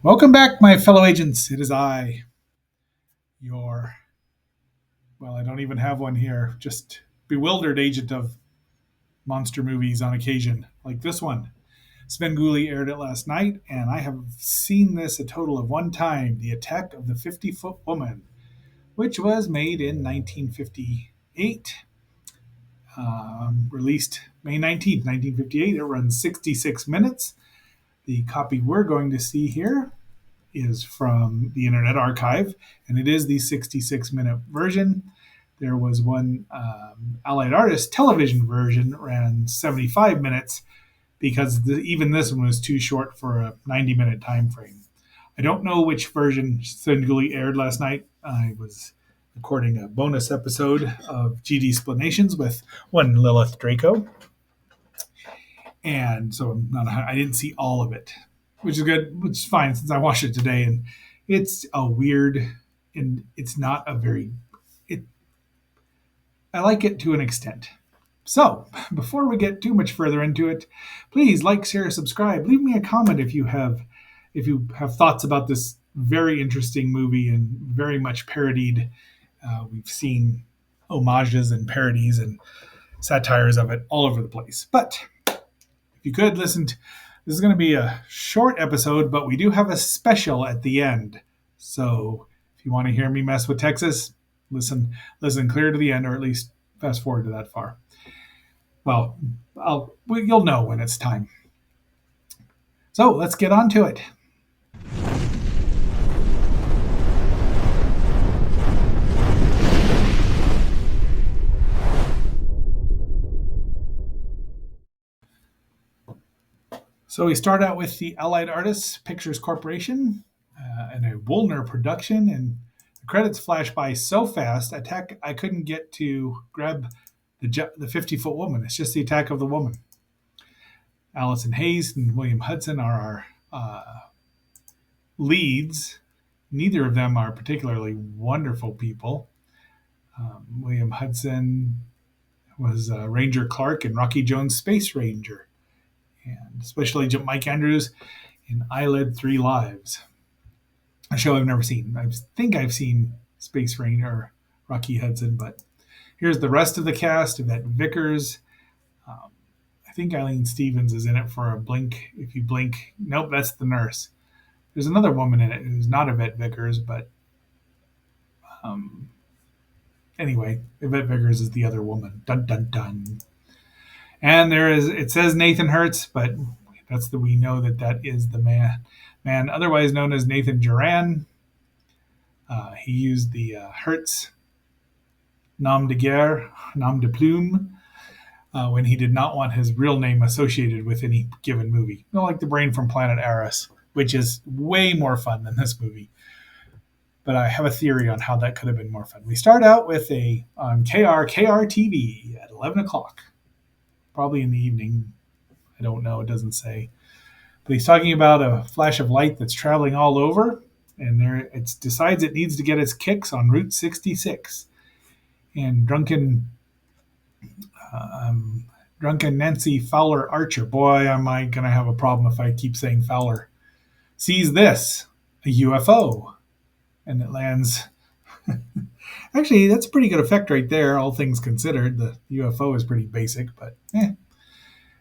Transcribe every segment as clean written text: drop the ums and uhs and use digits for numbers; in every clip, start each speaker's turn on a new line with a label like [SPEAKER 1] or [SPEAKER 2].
[SPEAKER 1] Welcome back, my fellow agents. It is I, your, well, I don't even have one here, just bewildered agent of monster movies on occasion, like this one. Sven Gulli aired it last night, and I have seen this a total of one time, The Attack of the 50-Foot Woman, which was made in 1958, released May 19th, 1958. It runs 66 minutes. The copy we're going to see here is from the Internet Archive, and it is the 66-minute version. There was one Allied Artists television version ran 75 minutes because even this one was too short for a 90-minute time frame. I don't know which version Singly aired last night. I was recording a bonus episode of GD Explanations with one Lilith Draco, and so I didn't see all of it, which is good, which is fine since I watched it today, and it's a weird, and it's not a very, it. I like it to an extent. So before we get too much further into it, please like, share, subscribe. Leave me a comment if you have thoughts about this very interesting movie and very much parodied. We've seen homages and parodies and satires of it all over the place, but if you could listen to, this is going to be a short episode, but we do have a special at the end. So if you want to hear me mess with Texas, listen clear to the end, or at least fast forward to that far. Well, you'll know when it's time. So let's get on to it. So we start out with the Allied Artists Pictures Corporation and a Woolner production, and the credits flash by so fast. I couldn't get to grab the 50-foot woman. It's just the attack of the woman. Allison Hayes and William Hudson are our leads. Neither of them are particularly wonderful people. William Hudson was Ranger Clark in Rocky Jones Space Ranger, and Special Agent Mike Andrews in I Led Three Lives, a show I've never seen. I think I've seen Space Ranger or Rocky Hudson, but here's the rest of the cast. Yvette Vickers. I think Eileen Stevens is in it for a blink. If you blink, nope, that's the nurse. There's another woman in it who's not Yvette Vickers, but anyway, Yvette Vickers is the other woman. Dun dun dun. And it says Nathan Hertz, but we know that is the man otherwise known as Nathan Duran. He used the Hertz nom de guerre, nom de plume, when he did not want his real name associated with any given movie. Like the brain from Planet Arus, which is way more fun than this movie. But I have a theory on how that could have been more fun. We start out with on KRTV at 11 o'clock. Probably in the evening. I don't know. It doesn't say. But he's talking about a flash of light that's traveling all over, and it decides it needs to get its kicks on Route 66. And drunken Nancy Fowler Archer, boy, am I going to have a problem if I keep saying Fowler, sees this, a UFO, and it lands. Actually, that's a pretty good effect right there, all things considered. The UFO is pretty basic, but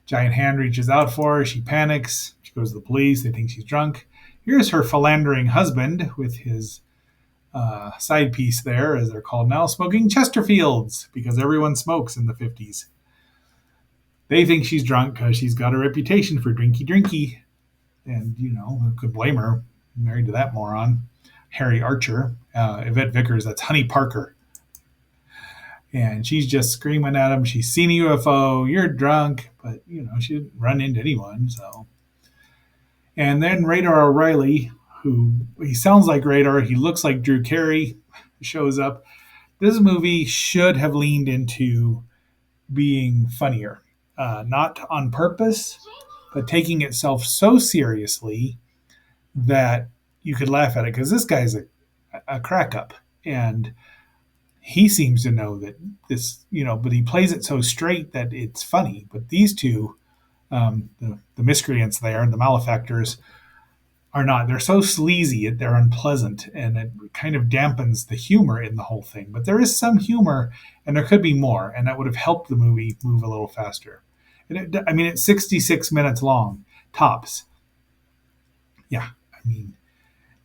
[SPEAKER 1] Giant hand reaches out for her. She panics. She goes to the police. They think she's drunk. Here's her philandering husband with his side piece there, as they're called now, smoking Chesterfields, because everyone smokes in the 50s. They think she's drunk because she's got a reputation for drinky. And, who could blame her? Married to that moron. Harry Archer. Yvette Vickers, that's Honey Parker. And she's just screaming at him. She's seen a UFO. You're drunk. But, she didn't run into anyone. So, and then Radar O'Reilly, he sounds like Radar. He looks like Drew Carey, shows up. This movie should have leaned into being funnier. Not on purpose, but taking itself so seriously that you could laugh at it. Because this guy's a crack up. And he seems to know that this, but he plays it so straight that it's funny. But these two, the miscreants there, the malefactors, are not. They're so sleazy, they're unpleasant, and it kind of dampens the humor in the whole thing. But there is some humor, and there could be more, and that would have helped the movie move a little faster. I mean, it's 66 minutes long, tops. Yeah, I mean,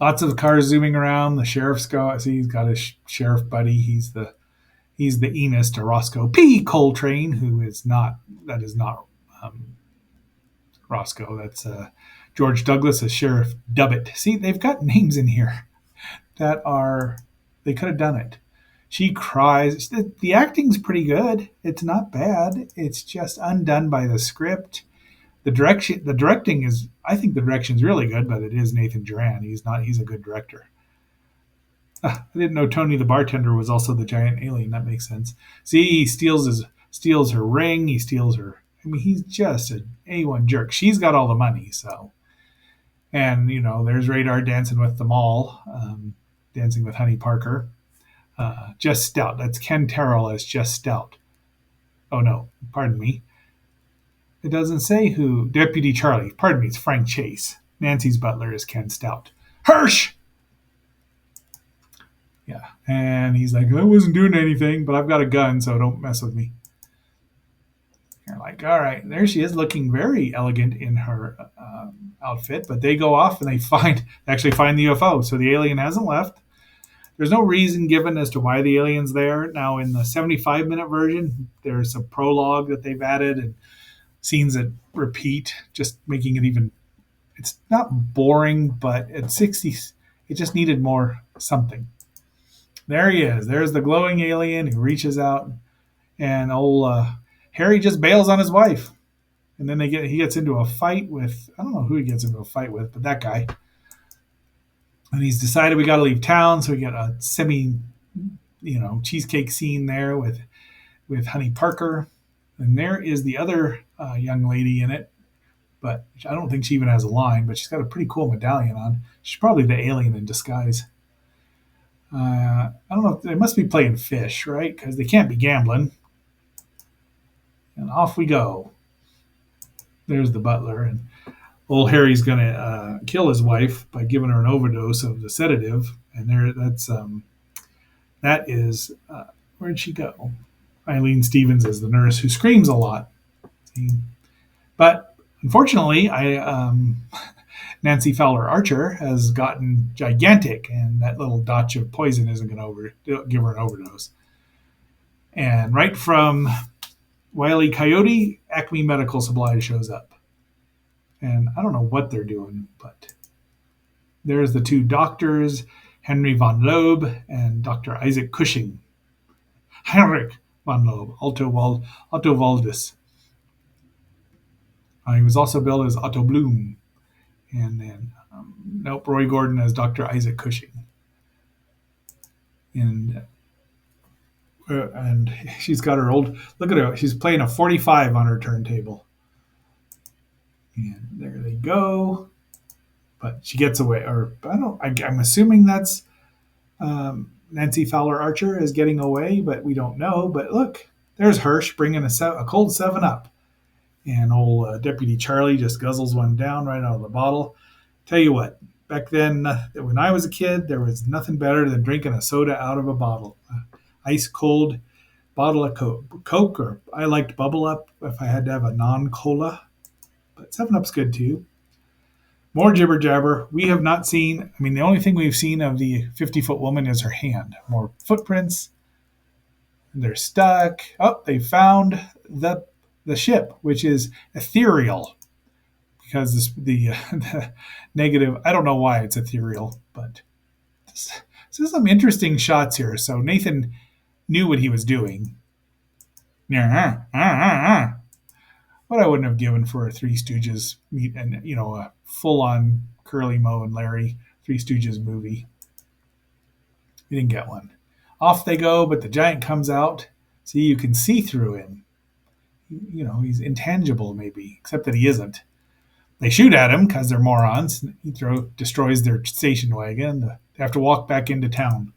[SPEAKER 1] lots of cars zooming around. The sheriff's go. See, he's got his sheriff buddy. He's the Enos to Roscoe P. Coltrane, who is not. That is not um, Roscoe. That's George Douglas as Sheriff Dubbit. See, they've got names in here that are. They could have done it. She cries. The acting's pretty good. It's not bad. It's just undone by the script. The directing is. I think the direction's really good, but it is Nathan Duran. He's not. He's a good director. I didn't know Tony the bartender was also the giant alien. That makes sense. See, he steals her ring. He steals her. I mean, he's just an A1 jerk. She's got all the money, so. And there's Radar dancing with them all, dancing with Honey Parker. Jess Stout. That's Ken Terrell as Jess Stout. Oh no, pardon me. It doesn't say who. Deputy Charlie. Pardon me. It's Frank Chase. Nancy's butler is Ken Stout. Hirsch. Yeah, and he's like, I wasn't doing anything, but I've got a gun, so don't mess with me. You're like, all right, there she is, looking very elegant in her outfit. But they go off and actually find the UFO. So the alien hasn't left. There's no reason given as to why the alien's there. Now, in the 75-minute version, there's a prologue that they've added and scenes that repeat, just making it even. It's not boring, but at 60, it just needed more something. There he is. There's the glowing alien who reaches out, and old Harry just bails on his wife. And then he gets into a fight with, I don't know who he gets into a fight with, but that guy. And he's decided we got to leave town, so we get a cheesecake scene there with Honey Parker. And there is the other young lady in it, but I don't think she even has a line, but she's got a pretty cool medallion on. She's probably the alien in disguise. I don't know. They must be playing fish, right? Because they can't be gambling. And off we go. There's the butler, and old Harry's gonna kill his wife by giving her an overdose of the sedative. And that is where'd she go? Eileen Stevens is the nurse who screams a lot. See? But unfortunately, Nancy Fowler Archer has gotten gigantic, and that little dotch of poison isn't going to give her an overdose. And right from Wile E. Coyote, Acme Medical Supply shows up. And I don't know what they're doing, but there's the two doctors, Henry von Loeb and Dr. Isaac Cushing. Heinrich von Loeb, Otto Waldis. He was also billed as Otto Bloom. And then, Roy Gordon as Dr. Isaac Cushing. And she's got her old, look at her, she's playing a 45 on her turntable. And there they go. But she gets away, I'm assuming that's Nancy Fowler Archer is getting away, but we don't know. But look, there's Hirsch bringing a cold 7-Up. And old Deputy Charlie just guzzles one down right out of the bottle. Tell you what, back then, when I was a kid, there was nothing better than drinking a soda out of a bottle. Ice cold bottle of Coke, or I liked Bubble Up if I had to have a non-cola. But 7-Up's good too. More jibber jabber. We have not seen, the only thing we've seen of the 50-foot woman is her hand. More footprints. They're stuck. Oh, they found the ship, which is ethereal, because the negative. I don't know why it's ethereal, but this is some interesting shots here. So Nathan knew what he was doing. What I wouldn't have given for a Three Stooges meet and a full-on Curly Moe and Larry Three Stooges movie. We didn't get one. Off they go, but the giant comes out. See, you can see through him. He's intangible, maybe, except that he isn't. They shoot at him because they're morons. He destroys their station wagon. They have to walk back into town.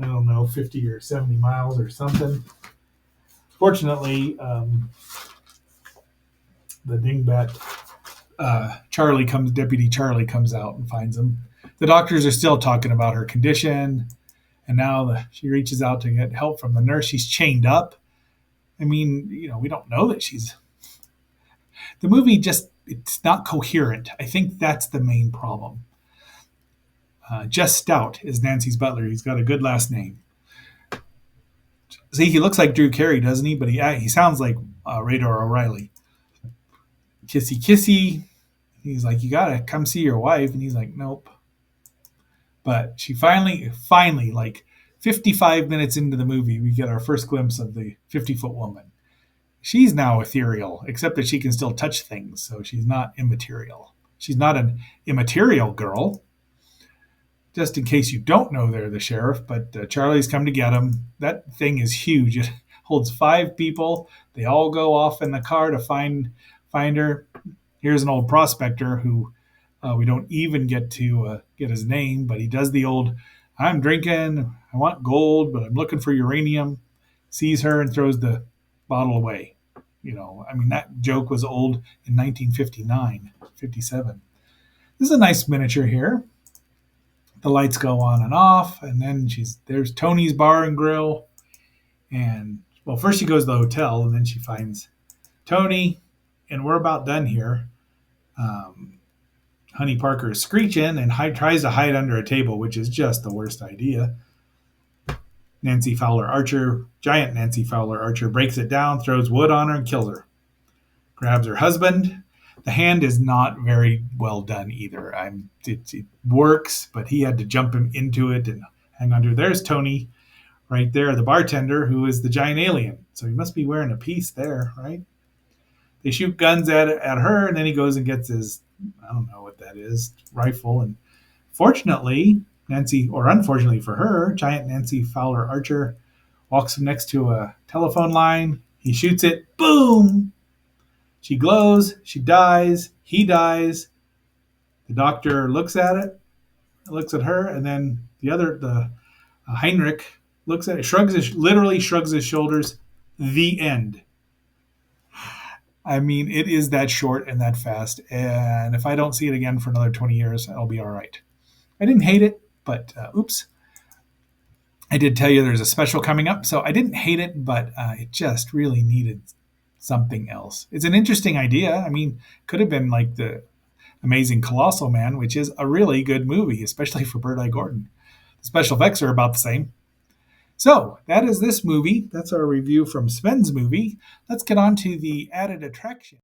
[SPEAKER 1] I don't know, 50 or 70 miles or something. Fortunately, the dingbat Deputy Charlie comes out and finds him. The doctors are still talking about her condition, and now she reaches out to get help from the nurse. She's chained up. I mean, we don't know that she's. The movie it's not coherent. I think that's the main problem. Jess Stout is Nancy's butler. He's got a good last name. See, he looks like Drew Carey, doesn't he? But he sounds like Radar O'Reilly. Kissy, kissy. He's like, you gotta come see your wife, and he's like, nope. But she finally, like 55 minutes into the movie, we get our first glimpse of the 50-foot woman. She's now ethereal, except that she can still touch things, so she's not immaterial. She's not an immaterial girl. Just in case you don't know, they're the sheriff, but Charlie's come to get him. That thing is huge. It holds 5 people. They all go off in the car to find her. Here's an old prospector who we don't even get to get his name, but he does the old, I'm drinking, I want gold, but I'm looking for uranium. Sees her and throws the bottle away. That joke was old in 1959, 57. This is a nice miniature here. The lights go on and off, and then there's Tony's Bar and Grill. And, well, first she goes to the hotel, and then she finds Tony, and we're about done here. Honey Parker is screeching and tries to hide under a table, which is just the worst idea. Giant Nancy Fowler Archer breaks it down, throws wood on her, and kills her. Grabs her husband. The hand is not very well done either. It works, but he had to jump him into it and hang on to it. There's Tony right there, the bartender, who is the giant alien. So he must be wearing a piece there, right? They shoot guns at her, and then he goes and gets his, I don't know what that is, rifle. And fortunately, unfortunately for her, giant Nancy Fowler Archer walks him next to a telephone line. He shoots it. Boom! She glows. She dies. He dies. The doctor looks at her, and then the Heinrich looks at it, literally shrugs his shoulders. The end. I mean, it is that short and that fast. And if I don't see it again for another 20 years, I'll be all right. I didn't hate it, but oops. I did tell you there's a special coming up, so I didn't hate it, but it just really needed something else. It's an interesting idea. I mean, could have been like the Amazing Colossal Man, which is a really good movie, especially for Bird Eye Gordon. The special effects are about the same. So that is this movie. That's our review from Sven's movie. Let's get on to the added attraction.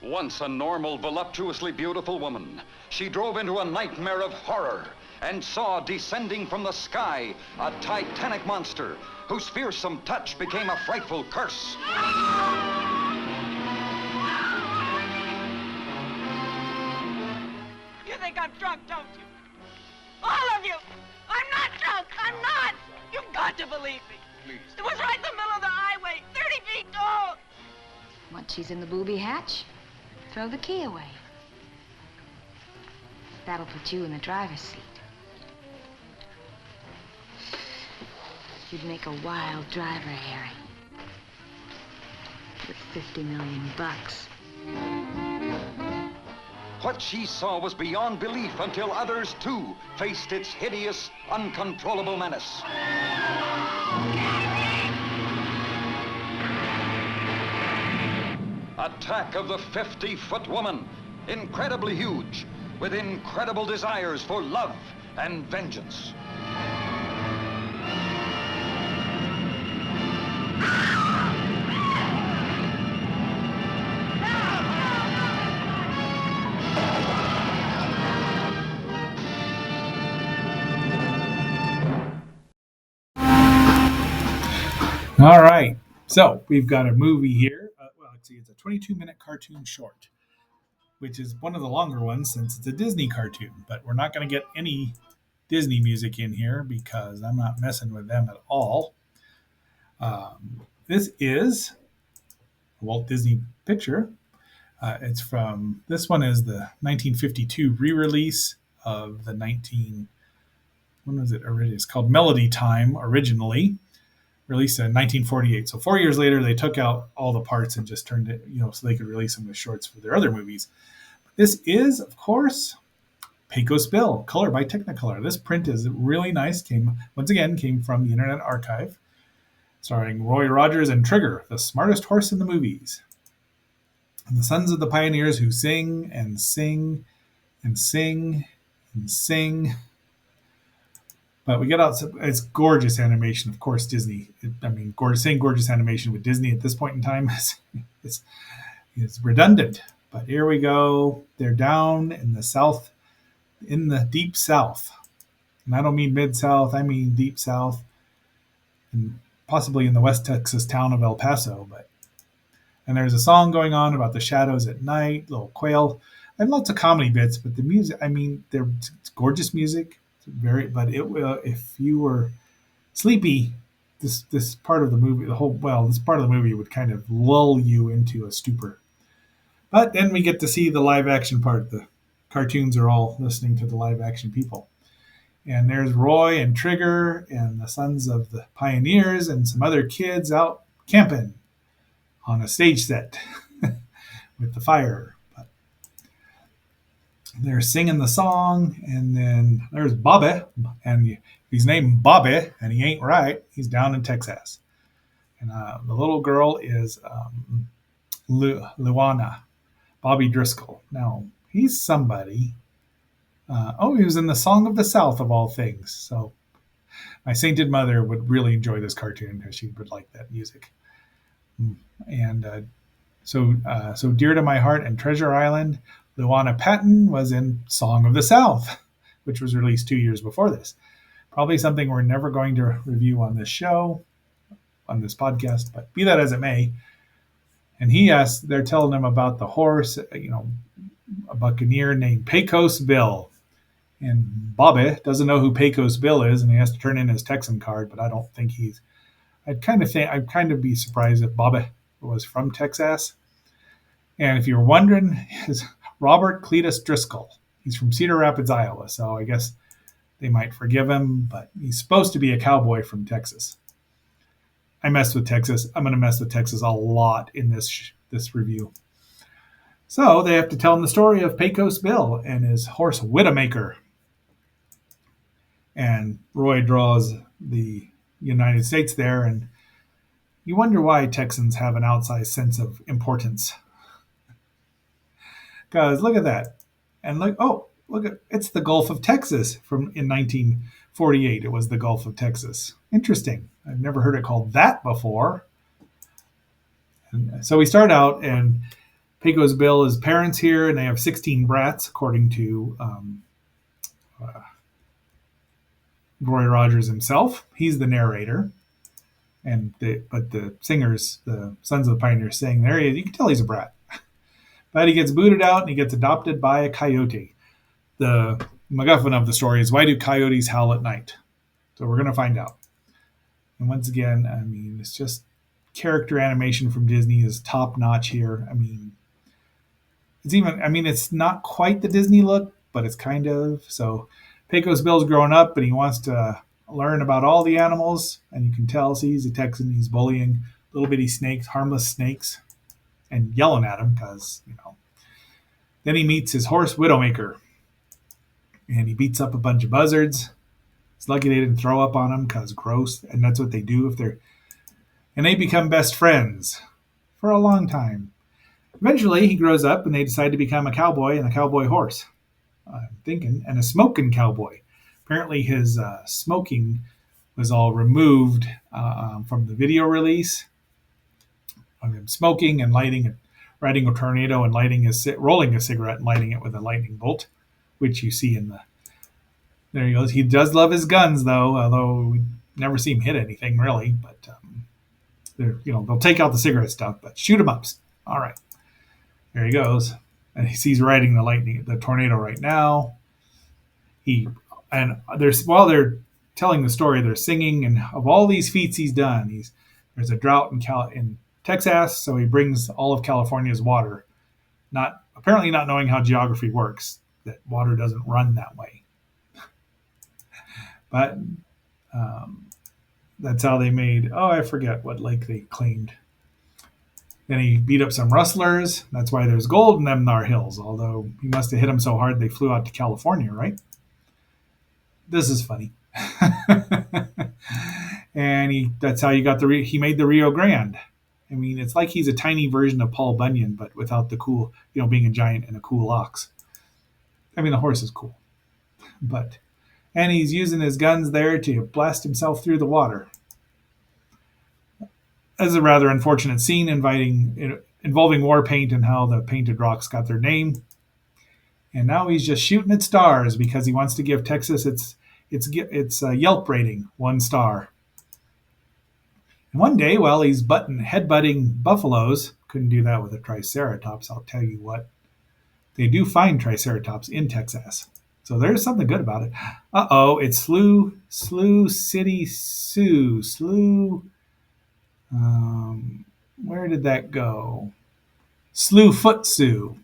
[SPEAKER 2] Once a normal, voluptuously beautiful woman, she drove into a nightmare of horror and saw descending from the sky a titanic monster whose fearsome touch became a frightful curse.
[SPEAKER 3] You think I'm drunk, don't you? All of you! I'm not drunk! I'm not! You've got to believe me. Please. It was right in the middle of the highway, 30 feet tall.
[SPEAKER 4] Once she's in the booby hatch, throw the key away. That'll put you in the driver's seat. You'd make a wild driver, Harry. With $50 million.
[SPEAKER 2] What she saw was beyond belief until others, too, faced its hideous, uncontrollable menace. Attack of the 50-foot woman, incredibly huge, with incredible desires for love and vengeance.
[SPEAKER 1] All right, so we've got a movie here. Well, let's see, it's a 22-minute cartoon short which is one of the longer ones since it's a Disney cartoon. But we're not going to get any Disney music in here because I'm not messing with them at all. This is a Walt Disney picture. This one is the 1952 re-release of the when was it originally? It's called Melody Time originally, released in 1948. So 4 years later, they took out all the parts and just turned it, so they could release them as shorts for their other movies. This is, of course, Pecos Bill, color by Technicolor. This print is really nice. Came from the Internet Archive, starring Roy Rogers and Trigger, the smartest horse in the movies. And the sons of the pioneers who sing and sing and sing and sing. But we get out, it's gorgeous animation. Of course, Disney, gorgeous animation with Disney at this point in time is redundant. But here we go. They're down in the South, in the deep South. And I don't mean mid-South, I mean deep South. And possibly in the West Texas town of El Paso. And there's a song going on about the shadows at night, little quail, and lots of comedy bits. But the music, it's gorgeous music. But it will, if you were sleepy, this part of the movie, this part of the movie would kind of lull you into a stupor. But then we get to see the live action part. The cartoons are all listening to the live action people. And there's Roy and Trigger and the sons of the pioneers and some other kids out camping on a stage set with the fire. But they're singing the song, and then there's Bobby, and he's named Bobby, and he ain't right. He's down in Texas. And the little girl is Luana, Bobby Driscoll. Now, he's somebody. He was in the Song of the South, of all things. So my sainted mother would really enjoy this cartoon because she would like that music. And so Dear to My Heart and Treasure Island, Luana Patton was in Song of the South, which was released 2 years before this. Probably something we're never going to review on this show, on this podcast, but be that as it may. And they're telling him about the horse, a buccaneer named Pecos Bill. And Bobby doesn't know who Pecos Bill is, and he has to turn in his Texan card, but I don't think I'd kind of be surprised if Bobby was from Texas. And if you're wondering, is Robert Cletus Driscoll. He's from Cedar Rapids, Iowa, so I guess they might forgive him, but he's supposed to be a cowboy from Texas. I messed with Texas. I'm going to mess with Texas a lot in this review. So they have to tell him the story of Pecos Bill and his horse Widowmaker. And Roy draws the United States there, and you wonder why Texans have an outsized sense of importance. Because look at that. And it's the Gulf of Texas in 1948. It was the Gulf of Texas. Interesting. I've never heard it called that before. And so we start out, and Pecos Bill is parents here, and they have 16 brats, according to Roy Rogers himself. He's the narrator. But the singers, the Sons of the Pioneers, sing there. You can tell he's a brat. But he gets booted out, and he gets adopted by a coyote. The MacGuffin of the story is, why do coyotes howl at night? So we're going to find out. And once again, it's just character animation from Disney is top notch here. It's not quite the Disney look, but it's kind of. So Pecos Bill's growing up, and he wants to learn about all the animals, and you can tell, he's a Texan. He's bullying little bitty snakes, harmless snakes, and yelling at him because, Then he meets his horse Widowmaker, and he beats up a bunch of buzzards. It's lucky they didn't throw up on him because gross, and that's what they do and they become best friends for a long time. Eventually, he grows up, and they decide to become a cowboy and a cowboy horse. And a smoking cowboy. Apparently, his smoking was all removed from the video release of him smoking and riding a tornado and rolling a cigarette and lighting it with a lightning bolt, which you see there he goes. He does love his guns, though, although we never see him hit anything really. But they'll take out the cigarette stuff, but shoot him up. All right, there he goes. and he's riding the tornado right now. While they're telling the story, they're singing, and of all these feats he's done, there's a drought in Texas, so he brings all of California's water, apparently not knowing how geography works, that water doesn't run that way. But that's how they made. Oh, I forget what lake they claimed. Then he beat up some rustlers. That's why there's gold in them thar hills. Although he must have hit them so hard they flew out to California, right? This is funny. And that's how he made the Rio Grande. I mean, it's like he's a tiny version of Paul Bunyan, but without the cool, being a giant and a cool ox. I mean, the horse is cool, and he's using his guns there to blast himself through the water. This is a rather unfortunate scene involving war paint and how the painted rocks got their name. And now he's just shooting at stars because he wants to give Texas its Yelp rating, 1 star. And one day, while he's headbutting buffaloes, couldn't do that with a Triceratops, I'll tell you what. They do find Triceratops in Texas. So there's something good about it. Uh-oh, it's Slough City Sue. Where did that go? Slewfoot Sue.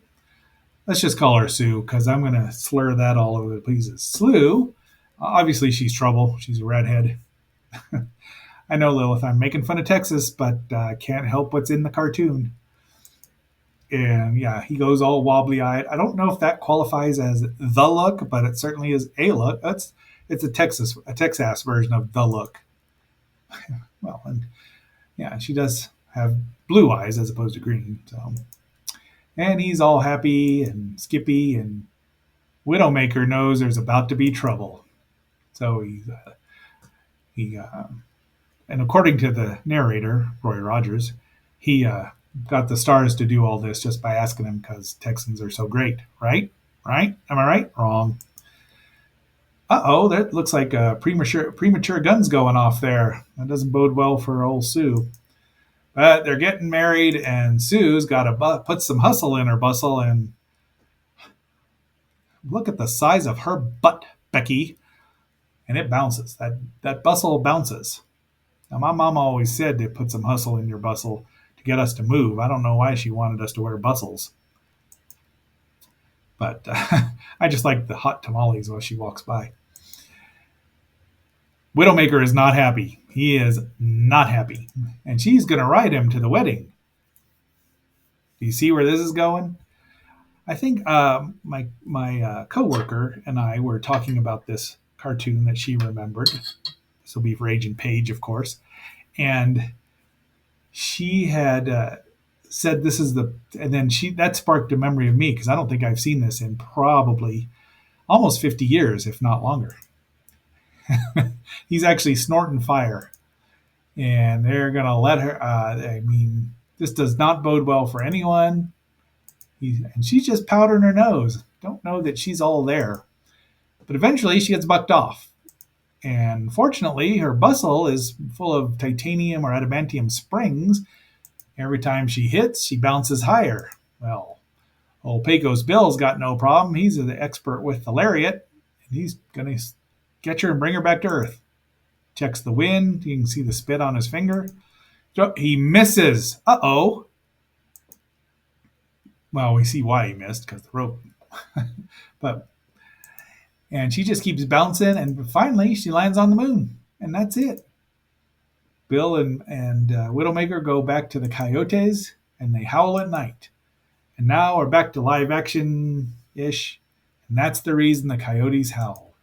[SPEAKER 1] Let's just call her Sue, because I'm going to slur that all over the place. Slough, obviously she's trouble. She's a redhead. I know, Lilith, I'm making fun of Texas, but I can't help what's in the cartoon. And yeah, he goes all wobbly-eyed. I don't know if that qualifies as the look, but it certainly is a look. It's a Texas version of the look. Well, and yeah, she does have blue eyes as opposed to green. So, and he's all happy and skippy, and Widowmaker knows there's about to be trouble. So and according to the narrator, Roy Rogers, he got the stars to do all this just by asking them because Texans are so great, right? Right? Am I right? Wrong. Uh-oh, that looks like premature guns going off there. That doesn't bode well for old Sue. But they're getting married, and Sue's got to put some hustle in her bustle, and look at the size of her butt, Becky. And it bounces. That bustle bounces. Now, my mom always said to put some hustle in your bustle to get us to move. I don't know why she wanted us to wear bustles. But I just like the hot tamales while she walks by. Widowmaker is not happy. He is not happy. And she's going to ride him to the wedding. Do you see where this is going? I think my coworker and I were talking about this cartoon that she remembered. This will be for Agent Page, of course. And she had said this is and then that sparked a memory of me because I don't think I've seen this in probably almost 50 years, if not longer. He's actually snorting fire, and they're going to let her. This does not bode well for anyone. And she's just powdering her nose. Don't know that she's all there. But eventually she gets bucked off. And fortunately, her bustle is full of titanium or adamantium springs. Every time she hits, she bounces higher. Well, old Pecos Bill's got no problem. He's the expert with the lariat, and he's going to catch her and bring her back to Earth. Checks the wind. You can see the spit on his finger. He misses. Uh-oh. Well, we see why he missed, because the rope. And she just keeps bouncing, and finally she lands on the moon, and that's it. Bill and Widowmaker go back to the coyotes, and they howl at night. And now we're back to live action-ish, and that's the reason the coyotes howl.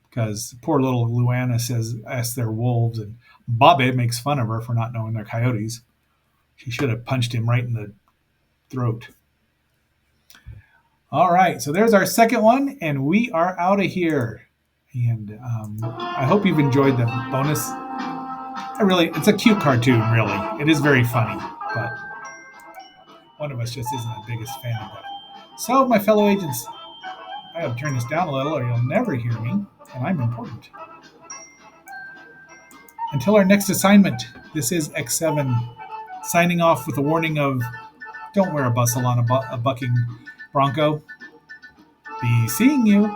[SPEAKER 1] Because poor little Luana asks they're wolves, and Bobby makes fun of her for not knowing they're coyotes. She should have punched him right in the throat. All right, so there's our second one, and we are out of here. And I hope you've enjoyed the bonus. It's a cute cartoon, really. It is very funny, but one of us just isn't the biggest fan of that. So, my fellow agents, I have to turn this down a little, or you'll never hear me, and I'm important. Until our next assignment, this is X7, signing off with a warning of Don't wear a bustle on a bucking bronco. Be seeing you.